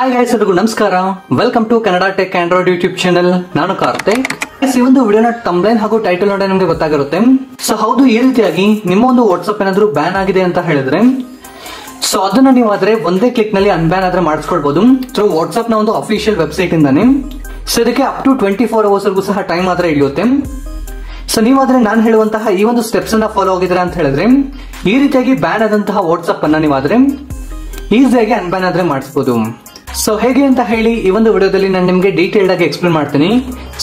Hi guys, ಎಲ್ಲರಿಗೂ ನಮಸ್ಕಾರ. Welcome to Kannada tech android YouTube channel. ನಾನು ಕಾರ್ತಿಕ್. ಈ ಒಂದು ವಿಡಿಯೋನ ತಮ್ಲೈನ್ ಹಾಗೂ ಟೈಟಲ್ ನೋಡಿ ನಿಮಗೆ ಗೊತ್ತಾಗಿರುತ್ತೆ. ಸೊ ಹೌದು, ಈ ರೀತಿಯಾಗಿ ನಿಮ್ಮ ಒಂದು ವಾಟ್ಸ್ಆಪ್ ಏನಾದ್ರು ಬ್ಯಾನ್ ಆಗಿದೆ ಅಂತ ಹೇಳಿದ್ರೆ ಸೊ ಅದನ್ನ ನೀವು ಆದ್ರೆ ಒಂದೇ ಕ್ಲಿಕ್ ನಲ್ಲಿ ಅನ್ಬ್ಯಾನ್ ಆದ್ರೆ ಮಾಡಿಸ್ಕೊಳ್ಬಹುದು ಥ್ರೂ ವಾಟ್ಸ್ಆಪ್ ನ ಒಂದು ಅಫಿಷಿಯಲ್ ವೆಬ್ಸೈಟ್ ಇಂದಾನೆ. ಸೊ ಇದಕ್ಕೆ ಅಪ್ ಟು 24 hours ವರೆಗೂ ಸಹ ಟೈಮ್ ಆದ್ರೆ ಹಿಡಿಯುತ್ತೆ. ಸೊ ನೀವಾದ್ರೆ ನಾನು ಹೇಳುವಂತಹ ಈ ಒಂದು ಸ್ಟೆಪ್ಸ್ ಅನ್ನ ಫಾಲೋ ಆಗಿದ್ರೆ ಅಂತ ಹೇಳಿದ್ರೆ ಈ ರೀತಿಯಾಗಿ ಬ್ಯಾನ್ ಆದಂತಹ ವಾಟ್ಸ್ಆಪ್ ಅನ್ನ ನೀವಾದ್ರೆ ಈಸಿಯಾಗಿ ಅನ್ಬ್ಯಾನ್ ಆದ್ರೆ ಮಾಡಿಸಬಹುದು. ಸೊ ಹೇಗೆ ಅಂತ ಹೇಳಿ ಈ ಒಂದು ವಿಡಿಯೋದಲ್ಲಿ ನಾನು ನಿಮಗೆ ಡೀಟೇಲ್ಡ್ ಆಗಿ ಎಕ್ಸ್ಪ್ಲೇನ್ ಮಾಡ್ತೀನಿ.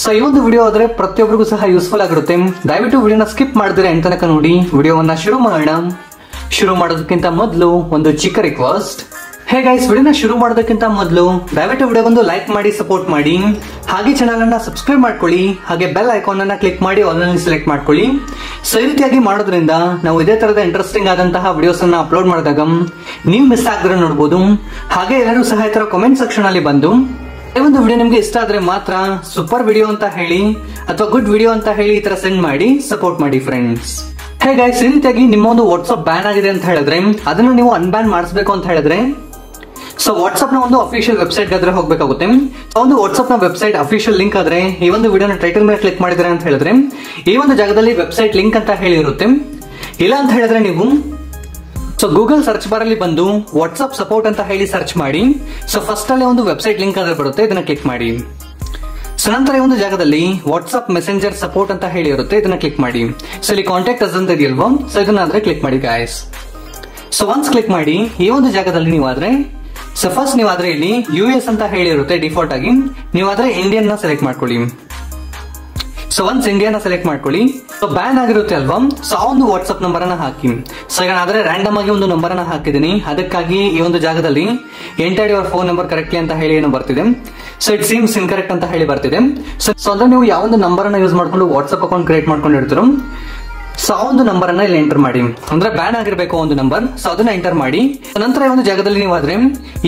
ಸೊ ಈ ಒಂದು ವಿಡಿಯೋ ಆದ್ರೆ ಪ್ರತಿಯೊಬ್ಬರಿಗೂ ಸಹ ಯೂಸ್ಫುಲ್ ಆಗಿರುತ್ತೆ. ದಯವಿಟ್ಟು ವಿಡಿಯೋನ ಸ್ಕಿಪ್ ಮಾಡಿದ್ರೆ ಎಂತ ತನಕ ನೋಡಿ. ವಿಡಿಯೋವನ್ನ ಶುರು ಮಾಡೋಣ. ಶುರು ಮಾಡೋದಕ್ಕಿಂತ ಮೊದಲು ಒಂದು ಚಿಕ್ಕ ರಿಕ್ವೆಸ್ಟ್. ಹೇ ಗೈಸ್, ವಿಡಿಯೋನ ಶುರು ಮಾಡೋದಕ್ಕಿಂತ ಮೊದಲು ದಯವಿಟ್ಟು ವಿಡಿಯೋಗೊಂದು ಲೈಕ್ ಮಾಡಿ ಸಪೋರ್ಟ್ ಮಾಡಿ, ಹಾಗೆ ಚಾನಲ್ ಅನ್ನ ಸಬ್ಸ್ಕ್ರೈಬ್ ಮಾಡ್ಕೊಳ್ಳಿ, ಹಾಗೆ ಬೆಲ್ ಐಕಾನ್ ಅನ್ನ ಕ್ಲಿಕ್ ಮಾಡಿ ಆಲ್ ಅನ್ನು ಸೆಲೆಕ್ಟ್ ಮಾಡ್ಕೊಳ್ಳಿ. ಸೊ ಈ ರೀತಿಯಾಗಿ ಮಾಡೋದ್ರಿಂದ ನಾವು ಇದೇ ತರದ ಇಂಟ್ರೆಸ್ಟಿಂಗ್ ಆದಂತಹ ವಿಡಿಯೋಸ್ ಅನ್ನ ಅಪ್ಲೋಡ್ ಮಾಡಿದಾಗ ನೀವು ಮಿಸ್ ಆಗದ್ರೆ ನೋಡಬಹುದು. ಹಾಗೆ ಎಲ್ಲರೂ ಸಹ ಈ ತರ ಕಾಮೆಂಟ್ ಸೆಕ್ಷನ್ ಅಲ್ಲಿ ಬಂದು ಈ ಒಂದು ವಿಡಿಯೋ ನಿಮ್ಗೆ ಇಷ್ಟ ಆದ್ರೆ ಮಾತ್ರ ಸೂಪರ್ ವಿಡಿಯೋ ಅಂತ ಹೇಳಿ ಅಥವಾ ಗುಡ್ ವಿಡಿಯೋ ಅಂತ ಹೇಳಿ ಈ ತರ ಸೆಂಡ್ ಮಾಡಿ ಸಪೋರ್ಟ್ ಮಾಡಿ ಫ್ರೆಂಡ್ಸ್. ಹೇ ಗೈಸ್, ಈ ರೀತಿಯಾಗಿ ನಿಮ್ಮ ಒಂದು ವಾಟ್ಸ್ಆಪ್ ಬ್ಯಾನ್ ಆಗಿದೆ ಅಂತ ಹೇಳಿದ್ರೆ ಅದನ್ನ ನೀವು ಅನ್ಬ್ಯಾನ್ ಮಾಡಿಸಬೇಕು ಅಂತ ಹೇಳಿದ್ರೆ ಸೊ ವಾಟ್ಸ್ಆಪ್ ನ ಒಂದು ಅಫಿಷಿಯಲ್ ವೆಬ್ಸೈಟ್ ಆದ್ರೆ ಹೋಗಬೇಕಾಗುತ್ತೆ. ಒಂದು ವಾಟ್ಸ್ಆಪ್ ನ ವೆಬ್ಸೈಟ್ ಅಫಿಷಿಯಲ್ ಲಿಂಕ್ ಆದ್ರೆ ಈ ಒಂದು ವಿಡಿಯೋನ ಟೈಟಲ್ ಮೇಲೆ ಕ್ಲಿಕ್ ಮಾಡಿದ್ರೆ ಅಂತ ಹೇಳಿದ್ರೆ ಈ ಒಂದು ಜಾಗದಲ್ಲಿ ವೆಬ್ಸೈಟ್ ಲಿಂಕ್ ಅಂತ ಹೇಳಿ ಇರುತ್ತೆ. ಇಲ್ಲ ಅಂತ ಹೇಳಿದ್ರೆ ನೀವು ಸೊ ಗೂಗಲ್ ಸರ್ಚ್ ಬಾರ್ ಅಲ್ಲಿ ಬಂದು ವಾಟ್ಸ್ಆಪ್ ಸಪೋರ್ಟ್ ಅಂತ ಹೇಳಿ ಸರ್ಚ್ ಮಾಡಿ. ಸೊ ಫಸ್ಟ್ ಅಲ್ಲಿ ಒಂದು ವೆಬ್ಸೈಟ್ ಲಿಂಕ್ ಆದ್ರೆ ಬರುತ್ತೆ, ಇದನ್ನ ಕ್ಲಿಕ್ ಮಾಡಿ. ಸೊ ನಂತರ ಈ ಒಂದು ಜಾಗದಲ್ಲಿ ವಾಟ್ಸ್ಆಪ್ ಮೆಸೆಂಜರ್ ಸಪೋರ್ಟ್ ಅಂತ ಹೇಳಿ ಇರುತ್ತೆ, ಇದನ್ನ ಕ್ಲಿಕ್ ಮಾಡಿ. ಸೊ ಇಲ್ಲಿ ಕಾಂಟ್ಯಾಕ್ಟ್ ಅಸ್ ಅಂತ ಇದೆಯಲ್ವಾ, ಸೊ ಇದನ್ನ ಆದ್ರೆ ಕ್ಲಿಕ್ ಮಾಡಿ ಗಾಯ್ಸ್. ಸೊ ಒನ್ಸ್ ಕ್ಲಿಕ್ ಮಾಡಿ ಈ ಒಂದು ಜಾಗದಲ್ಲಿ ನೀವಾದ್ರೆ ಸೊ ಫಸ್ಟ್ ನೀವಾದ್ರೆ ಇಲ್ಲಿ US ಅಂತ ಹೇಳಿರುತ್ತೆ ಡಿಫಾಲ್ಟ್ ಆಗಿ, ನೀವಾದ್ರೆ ಇಂಡಿಯನ್ ನ ಸೆಲೆಕ್ಟ್ ಮಾಡ್ಕೊಳ್ಳಿ. ಸೊ ಒನ್ಸ್ ಇಂಡಿಯನ್ ನ ಸೆಲೆಕ್ಟ್ ಮಾಡ್ಕೊಳ್ಳಿ. ಸೊ ಬ್ಯಾನ್ ಆಗಿರುತ್ತೆ ಅಲ್ವಾ, ಸೊ ಆ ಒಂದು ವಾಟ್ಸ್ಆಪ್ ನಂಬರ್ ಅನ್ನ ಹಾಕಿ. ಸೊ ಈಗ ನಾದ್ರೆ ರ್ಯಾಂಡಮ್ ಆಗಿ ಒಂದು ನಂಬರ್ ಅನ್ನ ಹಾಕಿದ್ದೀನಿ, ಅದಕ್ಕಾಗಿ ಈ ಒಂದು ಜಾಗದಲ್ಲಿ enter your phone number correctly ಅಂತ ಹೇಳಿ ಏನೋ ಬರ್ತಿದೆ. ಸೊ ಇಟ್ ಸೀಮ್ಸ್ ಇನ್ಕರೆಕ್ಟ್ ಅಂತ ಹೇಳಿ ಬರ್ತಿದೆ. ಸೊ ಅಂದ್ರೆ ನೀವು ಯಾವ ಒಂದು ನಂಬರ್ ಅನ್ನ ಯೂಸ್ ಮಾಡ್ಕೊಂಡು ವಾಟ್ಸ್ಆಪ್ ಅಕೌಂಟ್ ಕ್ರಿಯೇಟ್ ಮಾಡ್ಕೊಂಡಿರ್ತೀರೋ ಸೊ ಆ ಒಂದು ನಂಬರ್ ಅನ್ನ ಇಲ್ಲಿ ಎಂಟರ್ ಮಾಡಿ. ಅಂದ್ರೆ ಬ್ಯಾನ್ ಆಗಿರ್ಬೇಕು ಒಂದು ನಂಬರ್, ಸೊ ಅದನ್ನ ಎಂಟರ್ ಮಾಡಿ. ನಂತರ ಈ ಒಂದು ಜಾಗದಲ್ಲಿ ನೀವಾದ್ರೆ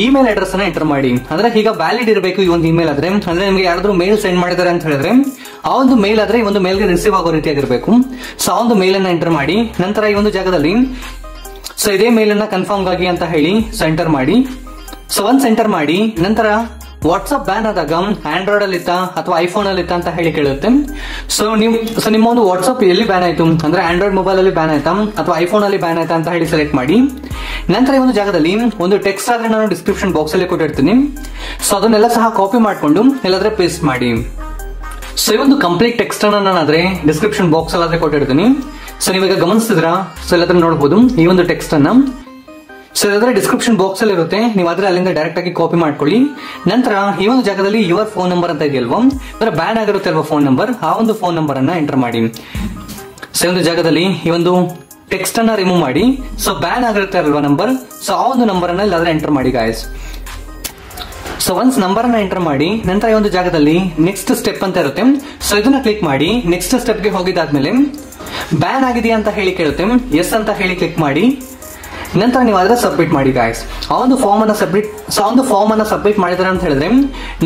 ಇಮೇಲ್ ಅಡ್ರೆಸ್ ಅನ್ನ ಎಂಟರ್ ಮಾಡಿ. ಅಂದ್ರೆ ಈಗ ವ್ಯಾಲಿಡ್ ಇರಬೇಕು ಈ ಒಂದು ಇಮೇಲ್ ಆದ್ರೆ, ಅಂದ್ರೆ ನಿಮ್ಗೆ ಯಾರಾದ್ರೂ ಮೇಲ್ ಸೆಂಡ್ ಮಾಡಿದಾರೆ ಅಂತ ಹೇಳಿದ್ರೆ ಆ ಒಂದು ಮೇಲ್ ಆದ್ರೆ ಈ ಒಂದು ಮೇಲ್ಗೆ ರಿಸೀವ್ ಆಗೋ ರೀತಿಯಾಗಿರ್ಬೇಕು. ಸೊ ಆ ಒಂದು ಮೇಲ್ ಅನ್ನ ಎಂಟರ್ ಮಾಡಿ. ನಂತರ ಈ ಒಂದು ಜಾಗದಲ್ಲಿ ಸೊ ಇದೇ ಮೇಲ್ ಅನ್ನ ಕನ್ಫರ್ಮ್ ಆಗಿ ಅಂತ ಹೇಳಿ ಸೊ ಎಂಟರ್ ಮಾಡಿ. ಸೊ ಒನ್ಸ್ ಎಂಟರ್ ಮಾಡಿ ನಂತರ ವಾಟ್ಸ್ಆಪ್ ಬ್ಯಾನ್ ಆದಾಗ ಆಂಡ್ರಾಯ್ಡ್ ಅಲ್ಲಿ ಇತ್ತ ಅಥವಾ ಐಫೋನ್ ಅಲ್ಲಿ ಇತ್ತ ಅಂತ ಹೇಳಿ ಕೇಳುತ್ತೆ. ಸೊ ನಿಮ್ಮ ಒಂದು ವಾಟ್ಸ್ಆಪ್ ಎಲ್ಲಿ ಬ್ಯಾನ್ ಆಯ್ತು ಅಂದ್ರೆ ಆಂಡ್ರಾಯ್ಡ್ ಮೊಬೈಲ್ ಅಲ್ಲಿ ಬ್ಯಾನ್ ಆಯ್ತಾ ಅಥವಾ ಐಫೋನ್ ಅಲ್ಲಿ ಬ್ಯಾನ್ ಆಯ್ತಾ ಅಂತ ಹೇಳಿ ಸೆಲೆಕ್ಟ್ ಮಾಡಿ. ನಂತರ ಈ ಒಂದು ಜಾಗದಲ್ಲಿ ಒಂದು ಟೆಕ್ಸ್ಟ್ ಆದ್ರೆ ನಾನು ಡಿಸ್ಕ್ರಿಪ್ಷನ್ ಬಾಕ್ಸ್ ಅಲ್ಲಿ ಕೊಟ್ಟಿರ್ತೀನಿ. ಸೊ ಅದನ್ನೆಲ್ಲ ಸಹ ಕಾಪಿ ಮಾಡ್ಕೊಂಡು ಎಲ್ಲಾದ್ರೆ ಪೇಸ್ಟ್ ಮಾಡಿ. ಸೊ ಈ ಒಂದು ಕಂಪ್ಲೀಟ್ ಟೆಕ್ಸ್ಟ್ ಅನ್ನ ನಾನಾದ್ರೆ ಡಿಸ್ಕ್ರಿಪ್ಷನ್ ಬಾಕ್ಸ್ ಅಲ್ಲಾದ್ರೆ ಕೊಟ್ಟಿರ್ತೀನಿ. ಸೊ ನೀವೀಗ ಗಮನಿಸಿದ್ರ ಸೊ ಎಲ್ಲಾದ್ರೆ ನೋಡಬಹುದು ಈ ಒಂದು ಟೆಕ್ಸ್ಟ್ ಅನ್ನ. ಸೊ ಇದಾದ್ರೆ ಡಿಸ್ಕ್ರಿಪ್ಷನ್ ಬಾಕ್ಸ್ ಅಲ್ಲಿ ಇರುತ್ತೆ, ನೀವಾದ್ರೆ ಅಲ್ಲಿಂದ ಡೈರೆಕ್ಟ್ ಆಗಿ ಕಾಪಿ ಮಾಡ್ಕೊಳ್ಳಿ. ನಂತರ ಈ ಒಂದು ಜಾಗದಲ್ಲಿ ಯುವರ್ ಫೋನ್ ನಂಬರ್ ಅಂತ ಇದೆಯಲ್ವಾ, ಅಂದ್ರೆ ಬ್ಯಾನ್ ಆಗಿರುತ್ತೆ ಅಲ್ವಾ ಫೋನ್ ನಂಬರ್, ಆ ಒಂದು ಫೋನ್ ನಂಬರ್ ಅನ್ನ ಎಂಟರ್ ಮಾಡಿ. ಸೊ ಈ ಒಂದು ಜಾಗದಲ್ಲಿ ಈ ಒಂದು ಟೆಕ್ಸ್ಟ್ ಅನ್ನ ರಿಮೂವ್ ಮಾಡಿ. ಸೊ ಬ್ಯಾನ್ ಆಗಿರುತ್ತೆ ಅಲ್ವಾ ನಂಬರ್, ಸೊ ಆ ಒಂದು ನಂಬರ್ ಅನ್ನ ಇಲ್ಲಾದ್ರೆ ಎಂಟರ್ ಮಾಡಿ ಗಾಯ್ಸ್. ಸೊ ಒನ್ಸ್ ನಂಬರ್ ಅನ್ನ ಎಂಟರ್ ಮಾಡಿ ನಂತರ ಈ ಒಂದು ಜಾಗದಲ್ಲಿ ನೆಕ್ಸ್ಟ್ ಸ್ಟೆಪ್ ಅಂತ ಇರುತ್ತೆ. ಸೊ ಇದನ್ನ ಕ್ಲಿಕ್ ಮಾಡಿ. ನೆಕ್ಸ್ಟ್ ಸ್ಟೆಪ್ ಗೆ ಹೋಗಿದ್ದಾದ್ಮೇಲೆ ಬ್ಯಾನ್ ಆಗಿದೆಯಾ ಅಂತ ಹೇಳಿ ಕೇಳುತ್ತೆ, ಎಸ್ ಅಂತ ಹೇಳಿ ಕ್ಲಿಕ್ ಮಾಡಿ. ನಂತರ ನೀವು ಆದ್ರೆ ಸಬ್ಮಿಟ್ ಮಾಡಿ ಗಾಯ್ಸ್. ಆ ಒಂದು ಫಾರ್ಮ್ ಅನ್ನ ಸಬ್ಮಿಟ್ ಮಾಡಿದ್ರೆ ಅಂತ ಹೇಳಿದ್ರೆ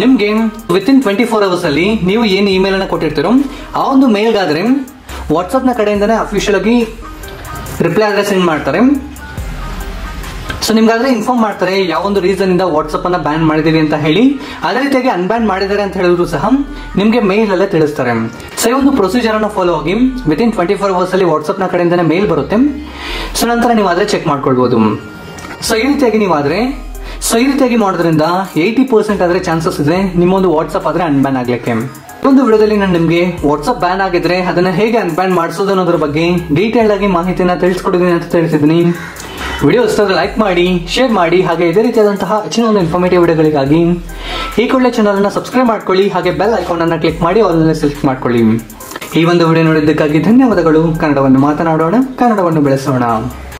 ನಿಮ್ಗೆ ವಿತಿನ್ 24 hours ಅಲ್ಲಿ ನೀವು ಏನು ಇಮೇಲ್ ಅನ್ನ ಕೊಟ್ಟಿರ್ತೀರೋ ಆ ಒಂದು ಮೇಲ್ಗಾದ್ರೆ ವಾಟ್ಸ್ಆಪ್ ನ ಕಡೆಯಿಂದನೇ ಅಫಿಷಿಯಲ್ ಆಗಿ ರಿಪ್ಲೈ ಆದ್ರೆ ಸೆಂಡ್ ಮಾಡ್ತಾರೆ. ಸೊ ನಿಮ್ಗಾದ್ರೆ ಇನ್ಫಾರ್ಮ್ ಮಾಡ್ತಾರೆ ಯಾವ ಒಂದು ರೀಸನ್ ಇಂದ ವಾಟ್ಸ್ಆಪ್ ಅನ್ನ ಬ್ಯಾನ್ ಮಾಡಿದೀವಿ ಅಂತ ಹೇಳಿ. ಅದೇ ರೀತಿಯಾಗಿ ಅನ್ಬ್ಯಾನ್ ಮಾಡಿದ್ದಾರೆ ಅಂತ ಹೇಳಿದ್ರು ಸಹ ನಿಮ್ಗೆ ಮೇಲ್ ಅಲ್ಲೇ ತಿಳಿಸ್ತಾರೆ. ಸೊ ಈ ಒಂದು ಪ್ರೊಸೀಜರ್ ಅನ್ನು ಫಾಲೋ ಆಗಿ ವಿತಿನ್ 24 hours ಅಲ್ಲಿ ವಾಟ್ಸ್ಆಪ್ ನ ಕಡೆಯಿಂದನೇ ಮೇಲ್ ಬರುತ್ತೆ. ಸೊ ನಂತರ ನೀವು ಆದ್ರೆ ಚೆಕ್ ಮಾಡ್ಕೊಳ್ಬಹುದು. ಸೊ ಈ ರೀತಿಯಾಗಿ ಮಾಡೋದ್ರಿಂದ 80% ಆದ್ರೆ ಚಾನ್ಸಸ್ ಇದೆ ನಿಮ್ಮ ಒಂದು ವಾಟ್ಸ್ಆಪ್ ಆದ್ರೆ ಅನ್ಬ್ಯಾನ್ ಆಗ್ಲಿಕ್ಕೆ. ಒಂದು ವಿಡಿಯೋದಲ್ಲಿ ನಾನು ನಿಮ್ಗೆ ವಾಟ್ಸ್ಆಪ್ ಬ್ಯಾನ್ ಆಗಿದ್ರೆ ಅದನ್ನ ಹೇಗೆ ಅನ್ಬ್ಯಾನ್ ಮಾಡಿಸೋದು ಅನ್ನೋದ್ರ ಬಗ್ಗೆ ಡೀಟೇಲ್ ಆಗಿ ಮಾಹಿತಿನ ತಿಳಿಸ್ಕೊಡಿದೀನಿ ಅಂತ ತಿಳಿಸಿದ್ದೀನಿ. ವಿಡಿಯೋ ಇಷ್ಟ ಲೈಕ್ ಮಾಡಿ, ಶೇರ್ ಮಾಡಿ, ಹಾಗೆ ಇದೇ ರೀತಿಯಾದಂತಹ ಹೆಚ್ಚಿನ ಒಂದು ಇನ್ಫಾರ್ಮೇಟಿವ್ ವಿಡಿಯೋಗಳಿಗಾಗಿ ಈ ಕೂಡಲೇ ಚಾನಲ್ ಅನ್ನ ಸಬ್ಸ್ಕ್ರೈಬ್ ಮಾಡ್ಕೊಳ್ಳಿ, ಹಾಗೆ ಬೆಲ್ ಐಕಾನ್ ಅನ್ನ ಕ್ಲಿಕ್ ಮಾಡಿ ಆಲ್ ಸೆಲೆಕ್ಟ್ ಮಾಡ್ಕೊಳ್ಳಿ. ಈ ಒಂದು ವಿಡಿಯೋ ನೋಡಿದ್ದಕ್ಕಾಗಿ ಧನ್ಯವಾದಗಳು. ಕನ್ನಡವನ್ನು ಮಾತನಾಡೋಣ, ಕನ್ನಡವನ್ನು ಬೆಳೆಸೋಣ.